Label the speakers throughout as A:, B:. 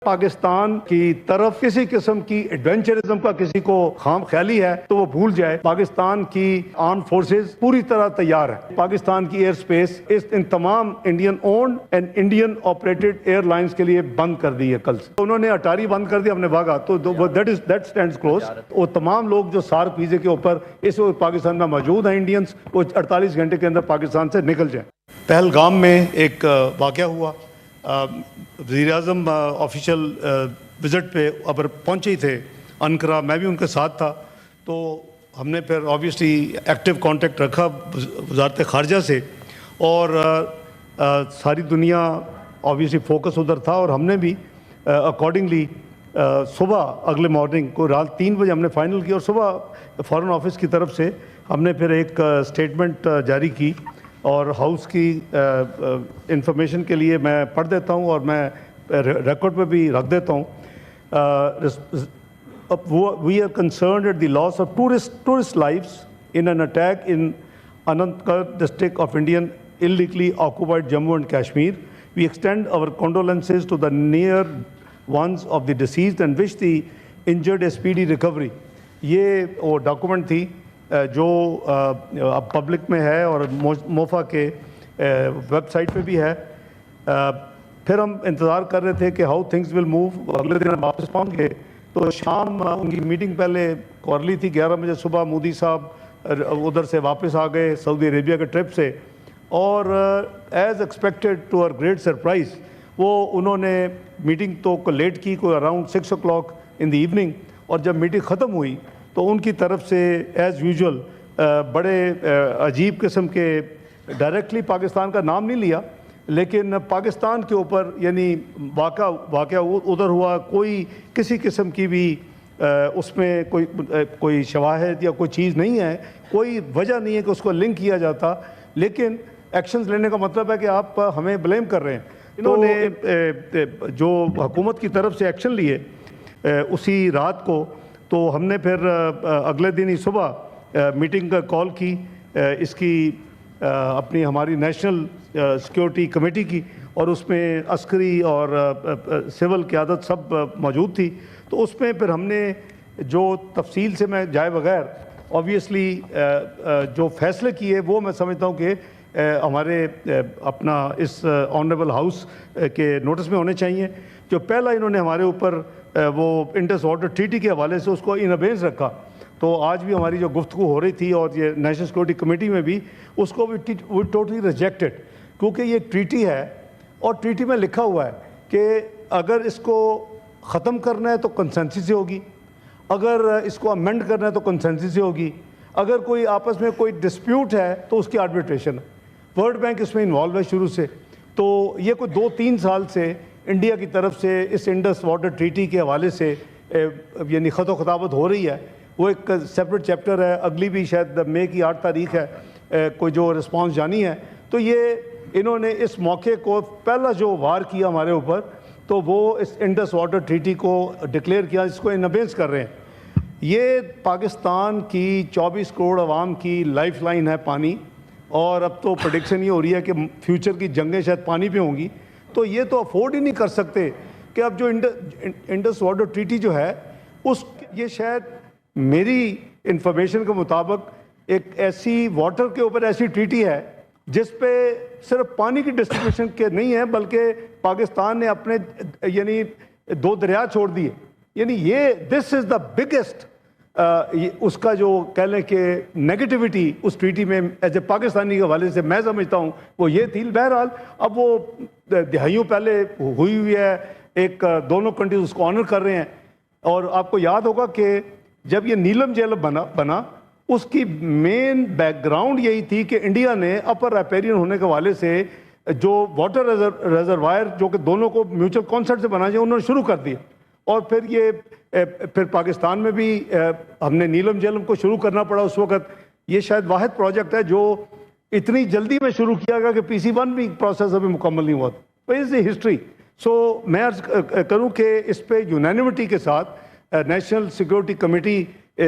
A: پاکستان کی طرف کسی قسم کی ایڈونچرزم کا کسی کو خام خیالی ہے تو وہ بھول جائے. پاکستان کی آرم فورسز پوری طرح تیار ہے. پاکستان کی ایئر سپیس ان تمام Indian owned and Indian operated airlines کے لیے بند کر دی ہے. کل سے انہوں نے اٹاری بند کر دیا, ہم نے بھاگا تو دیٹ سٹینڈز کلوز. وہ تمام لوگ جو سارک ویزے کے اوپر اس وقت پاکستان میں موجود ہیں انڈینز, وہ 48 گھنٹے کے اندر پاکستان سے نکل جائیں. پہلگام میں ایک واقعہ ہوا. وزیر اعظم آفیشیل وزٹ پہ ابر پہنچے ہی تھے انقرہ, میں بھی ان کے ساتھ تھا. تو ہم نے پھر آبویسلی ایکٹیو کانٹیکٹ رکھا وزارت خارجہ سے, اور ساری دنیا آبویسلی فوکس ادھر تھا, اور ہم نے بھی اکارڈنگلی صبح اگلے مارننگ کو رات 3 بجے ہم نے فائنل کیا, اور صبح فارن آفس کی طرف سے ہم نے پھر ایک اسٹیٹمنٹ جاری کی. اور ہاؤس کی انفارمیشن کے لیے میں پڑھ دیتا ہوں اور میں ریکارڈ پہ بھی رکھ دیتا ہوں. We are concerned at the loss of tourist lives in an attack in Anantnag district of Indian illegally occupied Jammu and Kashmir. We extend our condolences to the near ones of the deceased and wish the injured a speedy recovery. یہ وہ document تھی جو اب public میں ہے اور موفا کے web site پہ بھی ہے. پھر ہم انتظار کر رہے تھے کہ ہاؤ تھنگز ول موو. اگلے دن ہم واپس پہنچ گئے تو شام ان کی میٹنگ پہلے کورلی تھی 11 بجے صبح. مودی صاحب ادھر سے واپس آ گئے سعودی عربیہ کے ٹرپ سے, اور as expected to our great surprise وہ انہوں نے میٹنگ تو لیٹ کی, کوئی around 6 o'clock in the evening. اور جب میٹنگ ختم ہوئی تو ان کی طرف سے ایز یوزول بڑے عجیب قسم کے, ڈائریکٹلی پاکستان کا نام نہیں لیا لیکن پاکستان کے اوپر یعنی واقعہ ادھر ہوا, کوئی کسی قسم کی بھی اس میں کوئی شواہد یا کوئی چیز نہیں ہے, کوئی وجہ نہیں ہے کہ اس کو لنک کیا جاتا, لیکن ایکشنز لینے کا مطلب ہے کہ آپ ہمیں بلیم کر رہے ہیں. انہوں نے جو حکومت کی طرف سے ایکشن لیے اسی رات کو, تو ہم نے پھر اگلے دن ہی صبح میٹنگ کا کال کی اس کی اپنی ہماری نیشنل سیکیورٹی کمیٹی کی, اور اس میں عسکری اور سول قیادت سب موجود تھی. تو اس میں پھر ہم نے جو تفصیل سے میں جائے بغیر آبویسلی جو فیصلے کیے وہ میں سمجھتا ہوں کہ ہمارے اپنا اس آنریبل ہاؤس کے نوٹس میں ہونے چاہیے. جو پہلا انہوں نے ہمارے اوپر وہ انڈس واٹر ٹریٹی کے حوالے سے اس کو ان ابینس رکھا, تو آج بھی ہماری جو گفتگو ہو رہی تھی اور یہ نیشنل سیکورٹی کمیٹی میں بھی اس کو بھی ٹوٹلی ریجیکٹڈ, کیونکہ یہ ٹریٹی ہے اور ٹریٹی میں لکھا ہوا ہے کہ اگر اس کو ختم کرنا ہے تو کنسنسس سے ہوگی, اگر اس کو امینڈ کرنا ہے تو کنسنسس سے ہوگی, اگر کوئی آپس میں کوئی ڈسپیوٹ ہے تو اس کی آربیٹریشن ہے. ورلڈ بینک اس میں انوالو ہے شروع سے. تو یہ کوئی 2-3 سال سے انڈیا کی طرف سے اس انڈس واٹر ٹریٹی کے حوالے سے یعنی خط و خطابت ہو رہی ہے. وہ ایک سیپریٹ چیپٹر ہے, اگلی بھی شاید مئی کی 8 تاریخ ہے کوئی جو رسپانس جانی ہے. تو یہ انہوں نے اس موقع کو پہلا جو وار کیا ہمارے اوپر, تو وہ اس انڈس واٹر ٹریٹی کو ڈکلیئر کیا, اس کو ان ابینس کر رہے ہیں. یہ پاکستان کی 24 کروڑ عوام کی لائف لائن ہے پانی, اور اب تو پریڈکشن یہ ہو رہی ہے کہ فیوچر کی جنگیں شاید پانی پہ ہوں گی. تو یہ تو افورڈ ہی نہیں کر سکتے کہ اب جو انڈس واٹر ٹریٹی جو ہے یہ شاید میری انفارمیشن کے مطابق ایک ایسی واٹر کے اوپر ایسی ٹریٹی ہے جس پہ صرف پانی کی ڈسٹریبیوشن کے نہیں ہے بلکہ پاکستان نے اپنے یعنی 2 دریا چھوڑ دیے. یعنی یہ دس از دا بگیسٹ اس کا جو کہہ لیں کہ نیگیٹیوٹی اس ٹریٹی میں ایز اے پاکستانی کے حوالے سے میں سمجھتا ہوں وہ یہ تھی. بہرحال اب وہ دہائیوں پہلے ہوئی ہے, ایک دونوں کنٹریز اس کو آنر کر رہے ہیں. اور آپ کو یاد ہوگا کہ جب یہ نیلم جھیلم بنا اس کی مین بیک گراؤنڈ یہی تھی کہ انڈیا نے اپر ریپیرین ہونے کے حوالے سے جو واٹر ریزروائر جو کہ دونوں کو میوچل کانسرٹ سے بنا جائے انہوں نے شروع کر دیا. اور پھر پاکستان میں بھی ہم نے نیلم جھیلم کو شروع کرنا پڑا اس وقت. یہ شاید واحد پروجیکٹ ہے جو اتنی جلدی میں شروع کیا گیا کہ PC1 بھی پروسیس ابھی مکمل نہیں ہوا تھا. تو از دی ہسٹری. سو میں عرض کروں کہ اس پہ یونینیمٹی کے ساتھ نیشنل سیکورٹی کمیٹی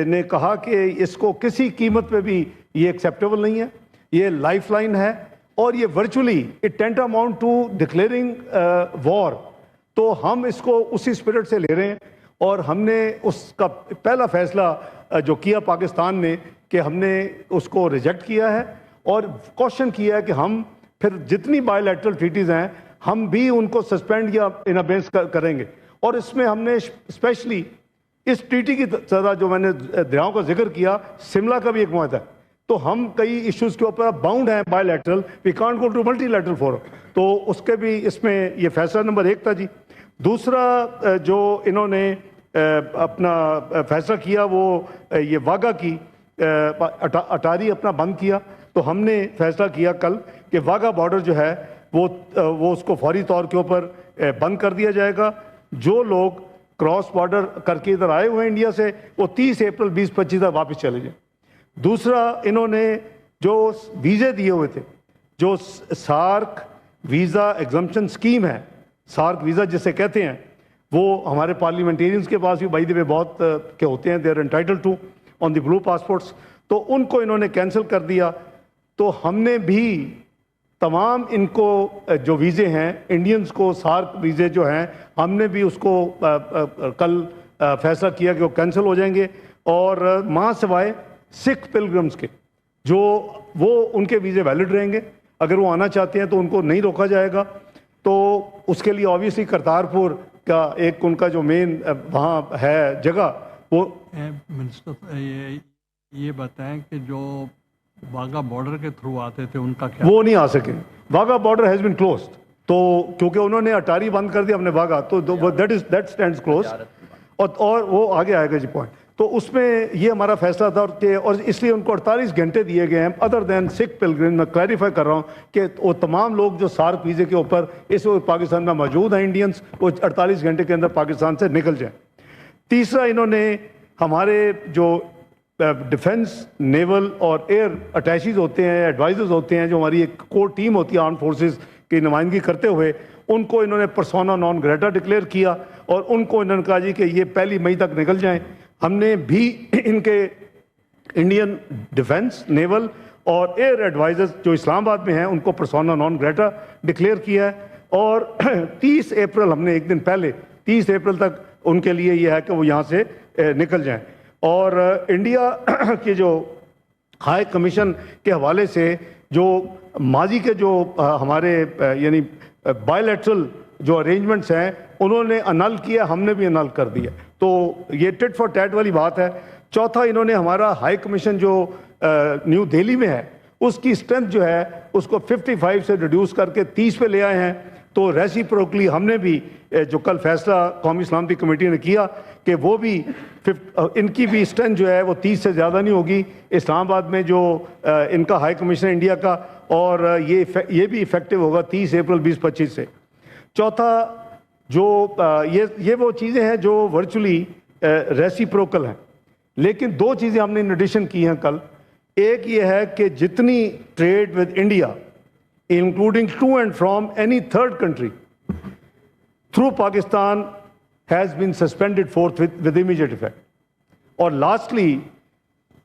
A: نے کہا کہ اس کو کسی قیمت پہ بھی یہ ایکسیپٹیبل نہیں ہے. یہ لائف لائن ہے اور یہ virtually it tantamount to declaring war تو ہم اس کو اسی اسپرٹ سے لے رہے ہیں، اور ہم نے اس کا پہلا فیصلہ جو کیا پاکستان نے کہ ہم نے اس کو ریجیکٹ کیا ہے اور کوشچن کیا ہے کہ ہم پھر جتنی بائی لیٹرل ٹریٹیز ہیں ہم بھی ان کو سسپینڈ یا ان ابینس کریں گے. اور اس میں ہم نے اسپیشلی اس ٹریٹی کی طرح جو میں نے دریاؤں کا ذکر کیا، شملہ کا بھی ایک معاہدہ ہے، تو ہم کئی ایشوز کے اوپر باؤنڈ ہیں bilateral, we can't go to multilateral forum. تو اس کے بھی اس میں یہ فیصلہ نمبر 1 تھا جی. دوسرا جو انہوں نے اپنا فیصلہ کیا وہ یہ واگا کی اٹاری اپنا بند کیا. تو ہم نے فیصلہ کیا کل کہ واگا بارڈر جو ہے وہ اس کو فوری طور کے اوپر بند کر دیا جائے گا. جو لوگ کراس بارڈر کر کے ادھر آئے ہوئے ہیں انڈیا سے، وہ 30 اپریل 2025 تک واپس چلے جائیں. دوسرا انہوں نے جو ویزے دیے ہوئے تھے، جو سارک ویزا ایگزمپشن اسکیم ہے، سارک ویزا جسے کہتے ہیں، وہ ہمارے پارلیمنٹیرینز کے پاس بھی بائی دی وے بہت کے ہوتے ہیں، they are entitle to on the blue passports, تو ان کو انہوں نے کینسل کر دیا. تو ہم نے بھی تمام ان کو جو ویزے ہیں انڈینز کو، سارک ویزے جو ہیں، ہم نے بھی اس کو کل فیصلہ کیا کہ وہ کینسل ہو جائیں گے. اور ماں سوائے سکھ پلگرمز کے جو وہ ان کے ویزے ویلڈ رہیں گے، اگر وہ آنا چاہتے ہیں تو ان کو نہیں روکا جائے گا. تو اس کے لیے آبویسلی کرتارپور کا ایک ان کا جو مین وہاں ہے جگہ، وہ
B: منسٹر یہ بتائیں کہ جو واگا بارڈر کے تھرو آتے تھے ان کا کیا؟
A: وہ نہیں آ سکے. واگا بارڈر ہیز بین کلوزڈ، تو کیونکہ انہوں نے اٹاری بند کر دیا، ہم نے واگا، تو دیٹ اسٹینڈز کلوز. اور وہ آگے آئے گا جی پوائنٹ. تو اس میں یہ ہمارا فیصلہ تھا، اور اس لیے ان کو 48 گھنٹے دیے گئے ہیں ادر دین سکھ پلگرم. میں کلیریفائی کر رہا ہوں کہ وہ تمام لوگ جو سارک ویزے کے اوپر اس وقت پاکستان میں موجود ہیں انڈینس، وہ 48 گھنٹے کے اندر پاکستان سے نکل جائیں. تیسرا انہوں نے ہمارے جو ڈیفنس، نیول اور ایئر اٹیچیز ہوتے ہیں، ایڈوائزرز ہوتے ہیں، جو ہماری ایک کور ٹیم ہوتی ہے آرم فورسز کی نمائندگی کرتے ہوئے، ان کو انہوں نے پرسونا نان گریٹا ڈکلیئر کیا، اور ان کو انہوں نے کہا جی کہ یہ 1 مئی تک نکل جائیں. ہم نے بھی ان کے انڈین ڈیفنس، نیول اور ایئر ایڈوائزرز جو اسلام آباد میں ہیں ان کو پرسونا نان گریٹا ڈکلیئر کیا ہے. اور 30 اپریل ہم نے ایک دن پہلے 30 اپریل تک ان کے لیے یہ ہے کہ وہ یہاں سے نکل جائیں. اور انڈیا کے جو ہائی کمیشن کے حوالے سے جو ماضی کے جو ہمارے یعنی بائی لیٹرل جو ارینجمنٹس ہیں انہوں نے انل کیا، ہم نے بھی انل کر دیا. تو یہ ٹٹ فار ٹیٹ والی بات ہے. چوتھا انہوں نے ہمارا ہائی کمیشن جو نیو دہلی میں ہے اس کی اسٹرینتھ جو ہے اس کو 55 سے ریڈیوس کر کے 30 پہ لے آئے ہیں. تو ریسیپروکلی ہم نے بھی جو کل فیصلہ قومی سلامتی کمیٹی نے کیا کہ وہ بھی ان کی بھی اسٹرینتھ جو ہے وہ 30 سے زیادہ نہیں ہوگی اسلام آباد میں جو ان کا ہائی کمیشن انڈیا کا، اور یہ بھی افیکٹو ہوگا 30 اپریل 2025 سے. چوتھا جو یہ وہ چیزیں ہیں جو ورچولی ریسیپروکل ہیں، لیکن 2 چیزیں ہم نے ان ایڈیشن کی ہیں کل. ایک یہ ہے کہ جتنی trade with India including to and from any third country through Pakistan has been suspended forthwith with immediate effect. اور lastly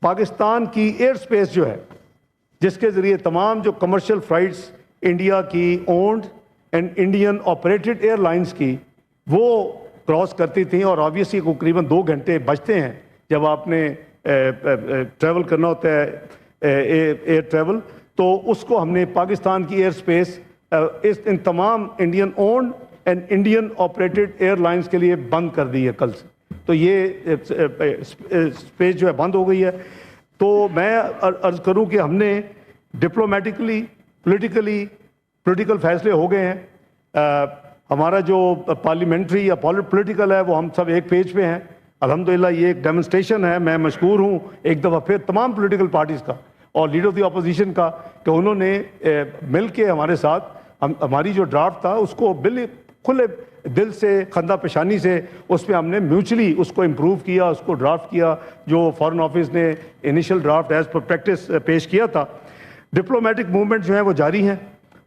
A: پاکستان کی ایئر سپیس جو ہے جس کے ذریعے تمام جو کمرشل فلائٹس انڈیا کی owned and Indian operated airlines کی وہ کراس کرتی تھیں، اور آبویسلی تقریباً 2 گھنٹے بچتے ہیں جب آپ نے ٹریول کرنا ہوتا ہے ایئر ٹریول، تو اس کو ہم نے پاکستان کی ایئر سپیس ان تمام Indian owned and Indian operated airlines کے لیے بند کر دی ہے کل سے. تو یہ سپیس جو ہے بند ہو گئی ہے. تو میں عرض کروں کہ ہم نے ڈپلومیٹکلی پولیٹیکل فیصلے ہو گئے ہیں. ہمارا جو پارلیمنٹری یا پولیٹیکل ہے وہ ہم سب ایک پیج پہ ہیں. الحمدللہ یہ ایک ڈیمونسٹریشن ہے. میں مشکور ہوں ایک دفعہ پھر تمام پولیٹیکل پارٹیز کا اور لیڈر آف دی اپوزیشن کا کہ انہوں نے مل کے ہمارے ساتھ ہماری جو ڈرافٹ تھا اس کو کھلے دل سے، خندہ پیشانی سے اس پہ ہم نے میوچلی اس کو امپروو کیا، اس کو ڈرافٹ کیا جو فارن آفس نے initial draft as per practice پیش کیا تھا. ڈپلومیٹک موومنٹ جو ہیں وہ جاری ہیں.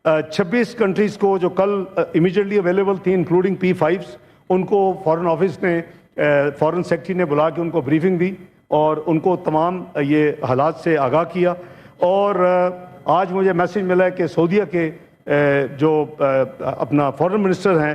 A: 26 کنٹریز کو جو کل امیجیٹلی اویلیبل تھیں انکلوڈنگ P5s، ان کو فارن آفس نے فارن سیکرٹری نے بلا کے ان کو بریفنگ دی اور ان کو تمام یہ حالات سے آگاہ کیا. اور آج مجھے میسج ملا ہے کہ سعودیہ کے جو اپنا فارن منسٹر ہیں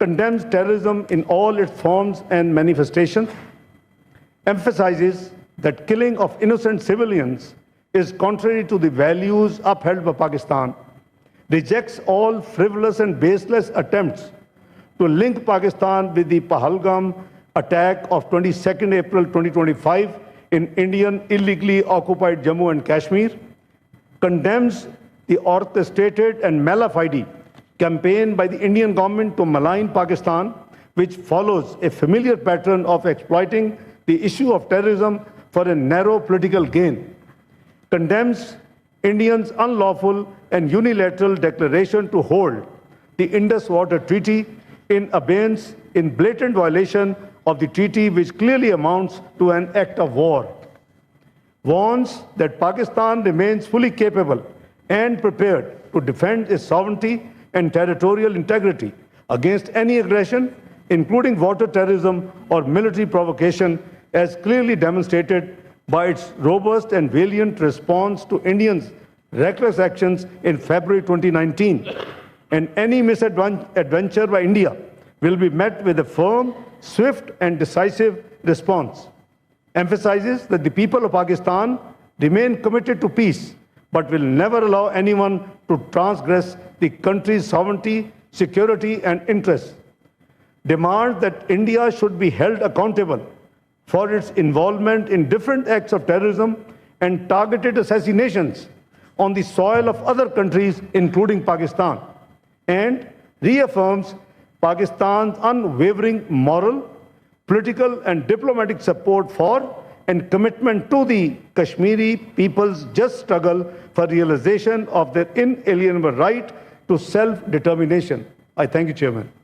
A: condemns terrorism in all its forms and manifestations, emphasizes that killing of innocent civilians is contrary to the values upheld by Pakistan, rejects all frivolous and baseless attempts to link Pakistan with the Pahalgam attack of 22nd April 2025 in Indian illegally occupied Jammu and Kashmir, condemns the orchestrated and mala fide campaign by the Indian government to malign Pakistan which follows a familiar pattern of exploiting the issue of terrorism for a narrow political gain, condemns India's unlawful and unilateral declaration to hold the Indus Water Treaty in abeyance in blatant violation of the treaty, which clearly amounts to an act of war, warns that Pakistan remains fully capable and prepared to defend its sovereignty and territorial integrity against any aggression, including water terrorism or military provocation, as clearly demonstrated by its robust and valiant response to Indians' reckless actions in February 2019. And any misadventure by India will be met with a firm, swift, and decisive response. Emphasizes that the people of Pakistan remain committed to peace, but will never allow anyone to transgress the country's sovereignty, security, and interests. Demands that India should be held accountable for its involvement in different acts of terrorism and targeted assassinations on the soil of other countries, including Pakistan, and reaffirms Pakistan's unwavering moral, political, and diplomatic support for and commitment to the Kashmiri people's just struggle for realization of their inalienable right to self-determination. I thank you, Chairman.